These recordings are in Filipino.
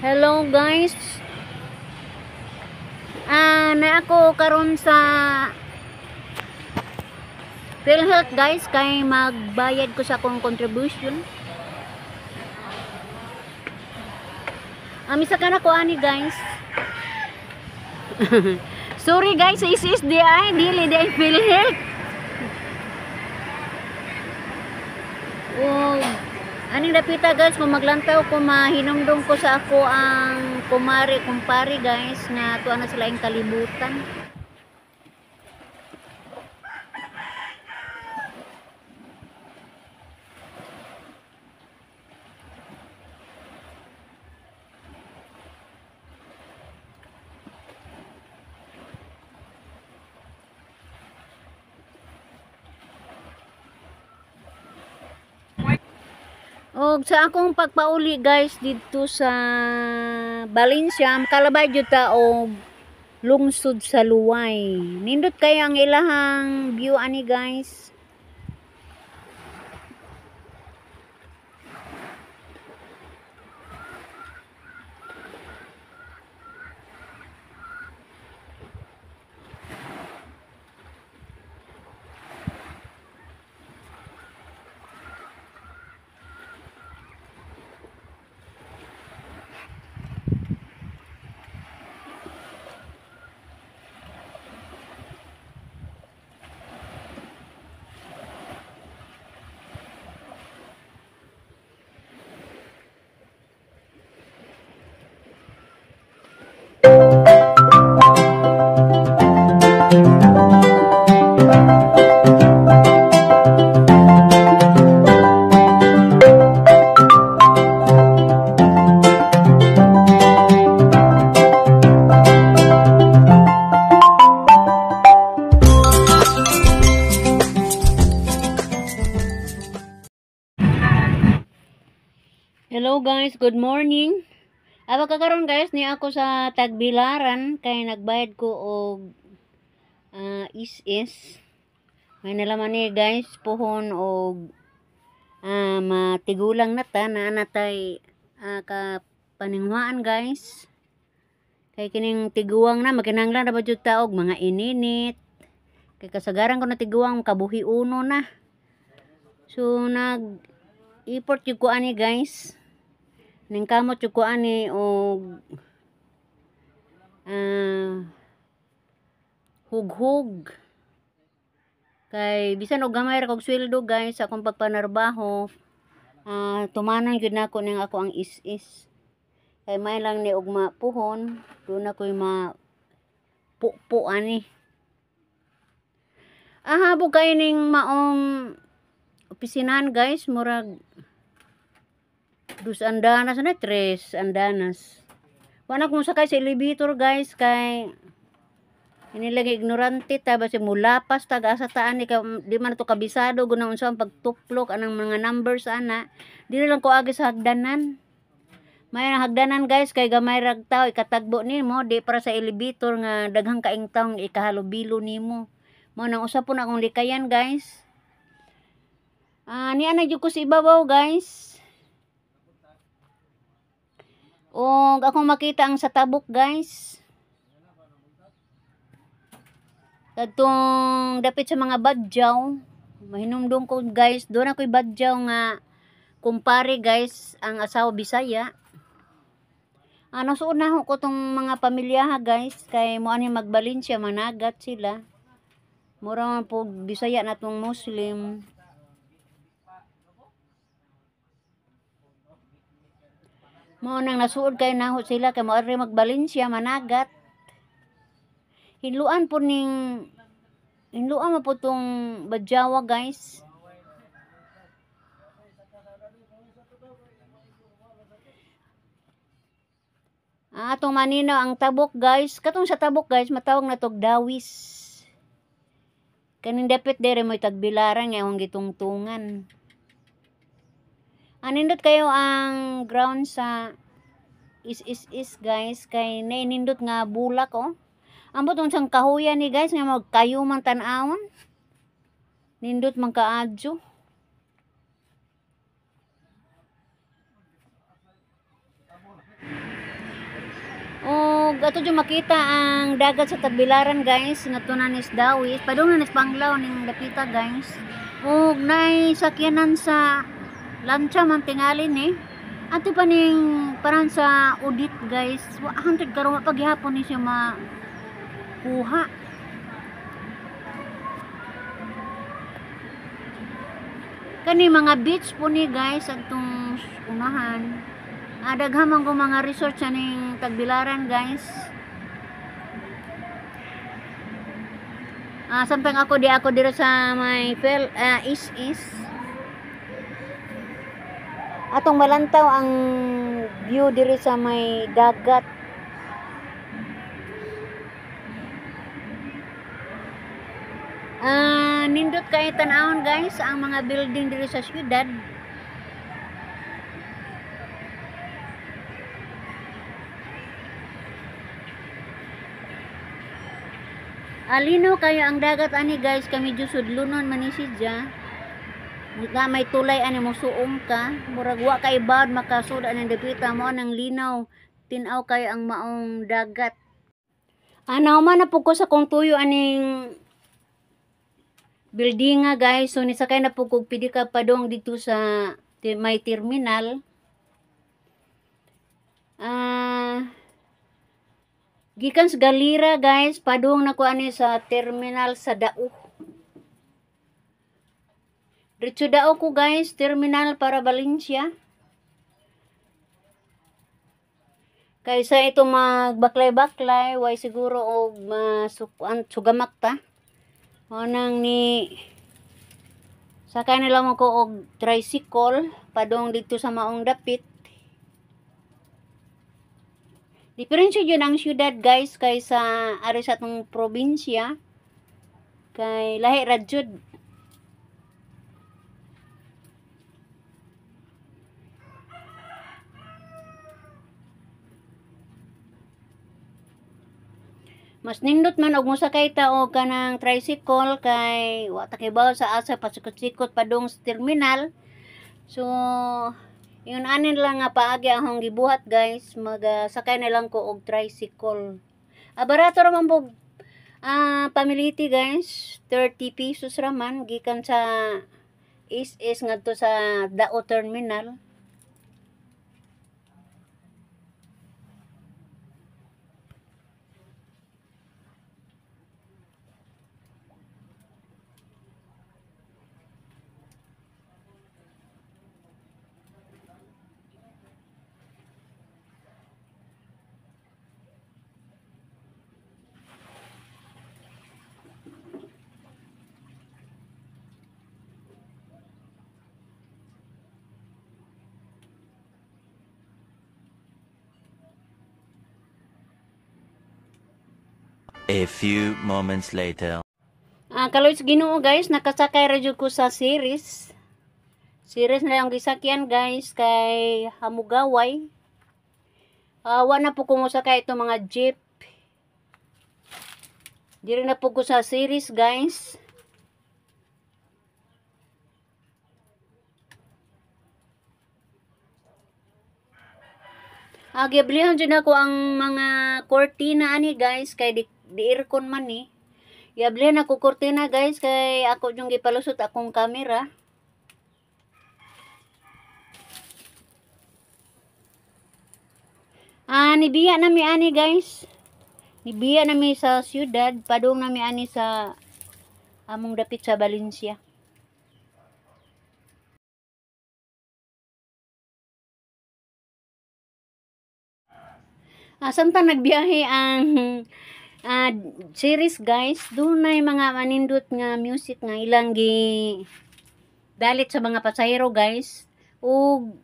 Hello guys. Na ako karon sa PhilHealth guys kay magbayad ko sa akong contribution. Misa ka na ko ani guys. Sorry guys, is di ay dili di ay PhilHealth. Aning dapita guys, kung maglantaw ko mahinumdum ko sa ako ang kumpari guys nga tuwa na sila yung kalibutan. Og sa akong pagpauli guys dito sa Valencia, kalabay jud ta og lungsod sa Luway. Nindot kay ang ilahang view ani guys. Hello guys, good morning. Kakaron guys ni ako sa Tagbilaran kay nagbayad ko og is. May nalaman ni guys pohon og matigulang na ta na natay kapaninghuan guys. Kay kining tiguang na makinahanglan ra ba jud ta og mga ininit. Kay kasagaran ko na tiguang kabuhi uno na. So nag-import jud ko ani guys. Ning kamot jud ko ani og hughug. Kay bisan og gamay ra kog sweldo guys sa akong pagpanarbaho, tumanan gyud nako ning ako ang is. Kay may lang ni og mapuhon, do na koy mapupo ani. Habog kay ning maong opisinahan guys, murag 2 andanas na 3 andanas. Wala kong sakay sa elevator guys kay inilagay ignorante ta basi mulapas tag asa taan di man to kabisado gunang unsa ang pagtuplok anang mga numbers ana. Dili lang ko agi sa hagdanan. May hagdanan guys kay gamay rag tawo ikatagbo nimo di para sa elevator nga daghang kaing taong ikahalubilo nimo. Mo nang usa po na akong likayan guys. Ni ana jud ko sa ibabaw guys. O akong makita ang sa tabok guys. Kadtong dapit sa mga badyaw, mahinumdum ko guys, doon ako'y badyaw nga kumpare guys ang asawa Bisaya. Nasuod na ko tong mga pamilya guys kay mo ani magbalinsya managat sila. Mura man po Bisaya na tong Muslim. Mo nang nasuod kay naho sila kay mo ari magbalinsya managat. Hinluan mo po tong badyawa guys. Atong maninaw ang tabok guys. Katong sa tabok guys matawag na tog dawis. Kaning dapit dere mo Tagbilaran nga akong gitungtungan. Nindot kayo ang ground sa is guys kay nainindot nga bulak ambot unsang kahuyan ni guys nga magkayo man tan-awon. Nindot man kaadyo. ato dyan makita ang dagat sa Tagbilaran guys, nga tunan is Dawis, padung na is Banglaw ning dapita guys. Ug nay sakyanan sa lancha man tingali ni. Ato pa ning parang sa audit guys. Hantod karon paghihapon ni siya makuha. Kani mga beach po ni guys atong unahan. Daghan ko mga resort sa ning Tagbilaran guys. Samtang ako dira sa may is atong malantaw ang view diri sa may dagat. Nindot kay tan-awon guys ang mga building diri sa syudad. Alino kayo ang dagat ani guys, kami sudlunon man ni sidya. May tulay ani mo suong ka, murag wa kay bawd makasuda ng dapita mo nang linaw. Tinaw kayo ang maong dagat. Ano man na ko sa kong tuyo aning building nga guys, so nisakay na po kog pidi ka padong dito sa may terminal. Gikan sa Galira guys, padung na ko ani sa terminal sa Dao. Diretso Dao ko guys, terminal para Valencia. Kaysa ito magbaklay-baklay, way siguro og sugamak ta. O nang ni sakay na lang ko og tricycle padung dito sa maong dapit. Diferensya yun ang syudad guys kaysa ari sa atong probinsya. Kay lahi ra jud. Mas nindot man og mosakay ta og kanang tricycle kay wa ta kay bawo sa asa pasikot-sikot padung sa terminal. So yun anin lang nga paagi akong gibuhat guys, magsakay na lang ko og tricycle. Barato ra man po pamiliti guys, 30 pesos ra man gikan sa is ngadto sa Dao terminal. A few moments later. Kaloy sa Ginoo guys, nakasakay ra jud ko sa series. Series na lang gisakyan guys kay Hamugaway. Wa na po ko mosakay itong mga jeep. Diri na po ko sa series guys. Giblihan dyan ako ang mga kortina ani guys kay di aircon man ni. Giblihan ako kortina guys kay ako yung gipalusot akong camera. Nibiya nami ani guys. Nibiya nami sa syudad, padung nami ani sa among dapit sa Valencia. Samtang nagbiyahe ang series guys, doon na mga manindot nga music nga ilang dalit sa mga pasahero guys. Ug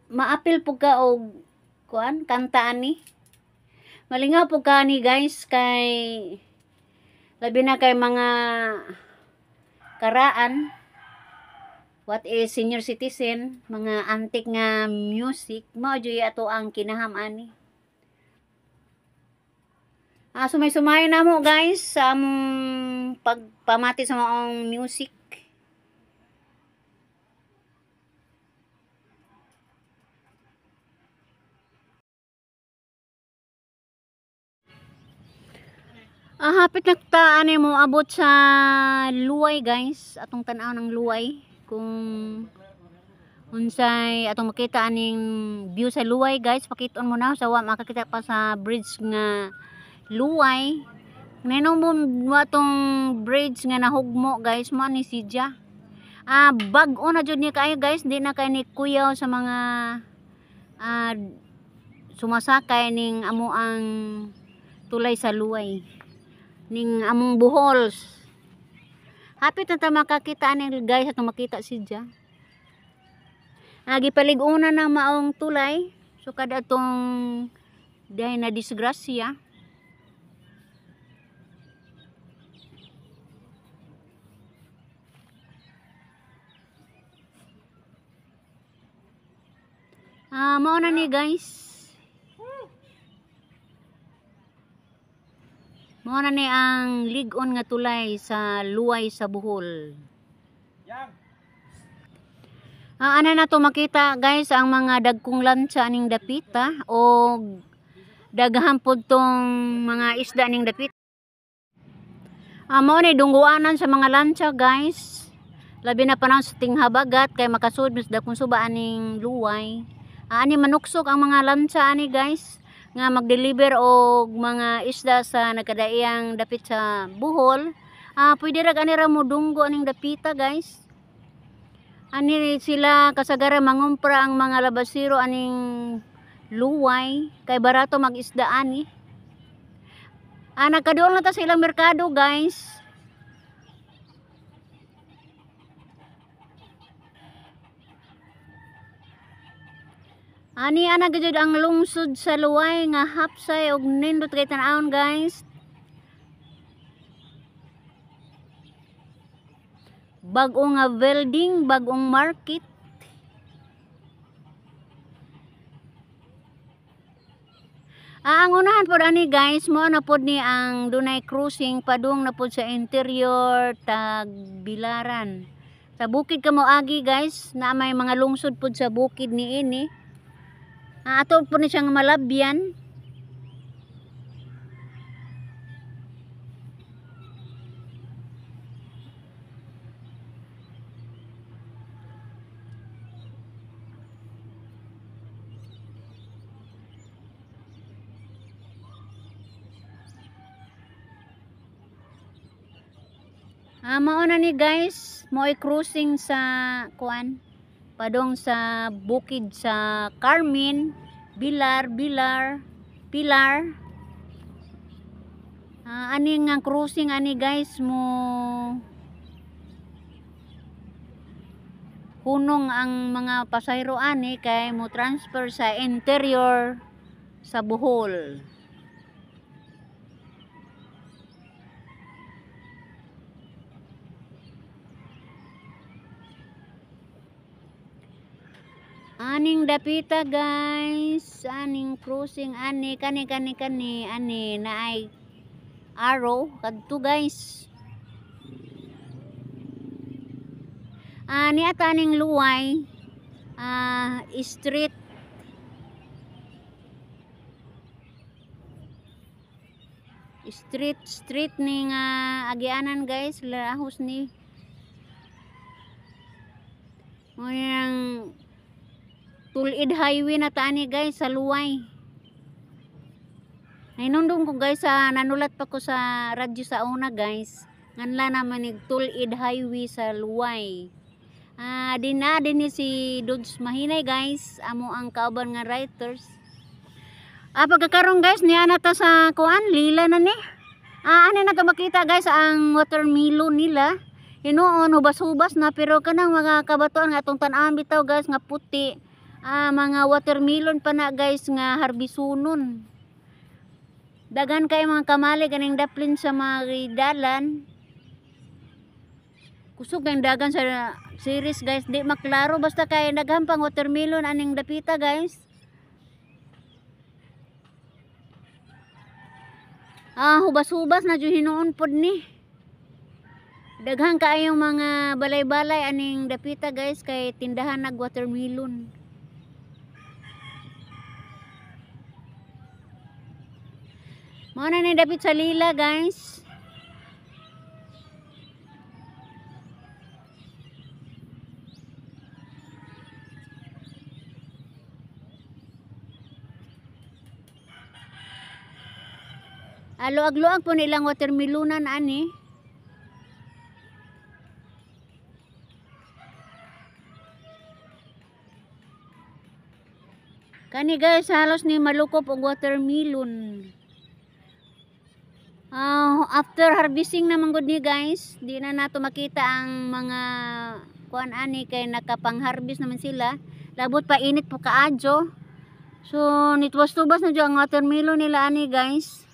maapil po ka og kanta ani. Malingaw po ka ni guys kay labi na kay mga karaan. What is senior citizen, mga antik nga music, mao jud ato ang kinaham ani. Sumay-sumay na mo guys sa among pagpamati sa maong music. Hapit na ta ani mo abot sa luway guys, atong tan-aw ng luway kung unsay atong makita aning view sa luway guys. Pakiton mo na sa wa makakita pa sa bridge nga luway. Nenong mo atong bridge nga nahugmo guys, mo ni Sidya. Bag-o na jud ni kayo guys, di na kay ni kuyaw sa mga sumasakay ning amo ang tulay sa luway ning among buhols. Hapit na ta makakita ani guys atong makita Sidya. Gipalig-una ng maong tulay so kada atong dahil na disgrasya. Mao na ni guys. Mao na ni ang lig-on nga tulay sa luway sa Bohol. Ano na to makita guys ang mga dagkong lancha ning dapita o daghan pod tong mga isda ning dapita. Mao ni dungguanan sa mga lancha guys. Labi na panahon sa tinghabagat kay makasud mas dakong suba aning luway. Ani manuksok ang mga lancha ani guys nga mag-deliver og mga isda sa nagkadaiyang dapit sa Bohol. Pwede ra ani ra mo dunggo aning dapita guys. Ani sila kasagara mangumpra ang mga labasiro aning luway kay barato mag-isda ani. Nagkaduol na ta sa ilang merkado guys. Ani ana gid ang lungsod sa luway nga hapsay og nindot kay tan-awon guys. Bag-o nga building, bag-ong market. Ang unahan pod ani guys, mo na pod ni ang dunay cruising padung na pod sa interior tag Bilaran. Sa bukid kamo agi guys, na may mga lungsod pod sa bukid niini. Ato po ni siyang malabyan. Mauna ni guys, mo'y cruising sa kuan padong sa bukid sa Carmen, Pilar. Ani nga cruising ani guys mo hunong ang mga pasahero ani kay mo transfer sa interior sa Bohol. Aning dapita guys, aning cruising ani kani naay arrow kadto guys. Ni ataning luway street ning agianan guys, lahos ni mo yang tulid highway na taani guys sa luway. Ay nundong ko guys nanulat pa ko sa radyo sa una guys. Nganla naman ni tulid highway sa luway. Din ni si Dudes Mahinay guys, amo ang kauban nga writers. Pagkakaroon guys niya na ta sa kuan lila na ni. Ano na to makita guys ang watermelon nila. Hinuon hubas-hubas na pero kanang mga kabatuan nga atong tan-awan bitaw guys nga puti. Mga watermelon pa na guys nga harbisunon. Dagan kay mga kamali kaning daplin sa mga dalan. Kusog ang dagan sa series guys, di maklaro basta kay daghan pang watermelon aning dapita guys. Hubas-hubas na jud hinuon pod ni. Daghan kaayong mga balay-balay aning dapita guys kay tindahan nag watermelon. Mao na ni dapit sa lila, guys. Luag-luag po nilang watermelonan ani. Kani guys, halos ni malukop og watermelon. After harvesting naman gud ni guys, di na nato makita ang mga kuan ani kay nakapang-harvest naman sila. Labot pa init po kaadyo. So nitwas-tubas na jud ang watermelon nila ani guys.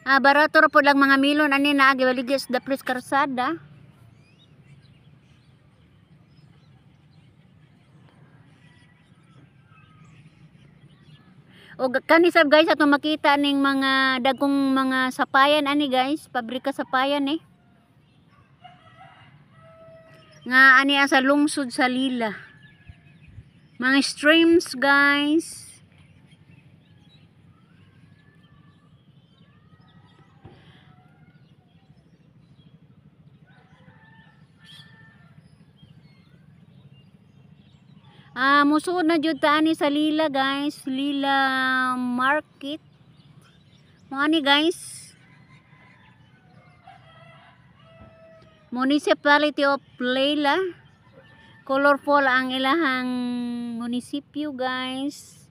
Barato ra po lang mga melon ani na gibaligya sa daplis karsada. O kani sab guys ato makita ning mga dagkong mga sapayan ani guys, pabrika sapayan nga ani sa lungsod sa Lila. Mga streams guys. Musuod na jud ta ani sa Lila guys, Lila Market. Mo ani guys. Municipality of Leyla. Colorful ang ilahang munisipyo guys.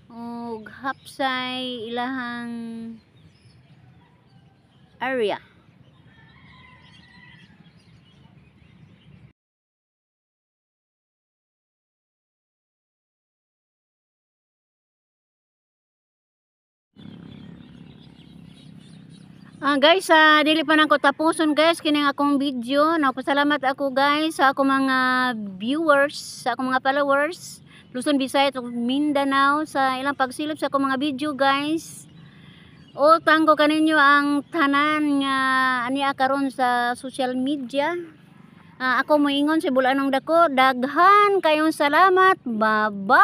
Og hapsay ilahang area. Guys, dili pa nako tapuson guys kining akong video. Nagpasalamat ako guys sa akong mga viewers, sa akong mga followers, Luzon, Visayas ug Mindanao sa ilang pagsilip sa akong mga video guys. O tangko kaninyo ang tanan nga ania karon sa social media. Ako moingon si Bulanong Dako, daghan kayong salamat. Bye-bye.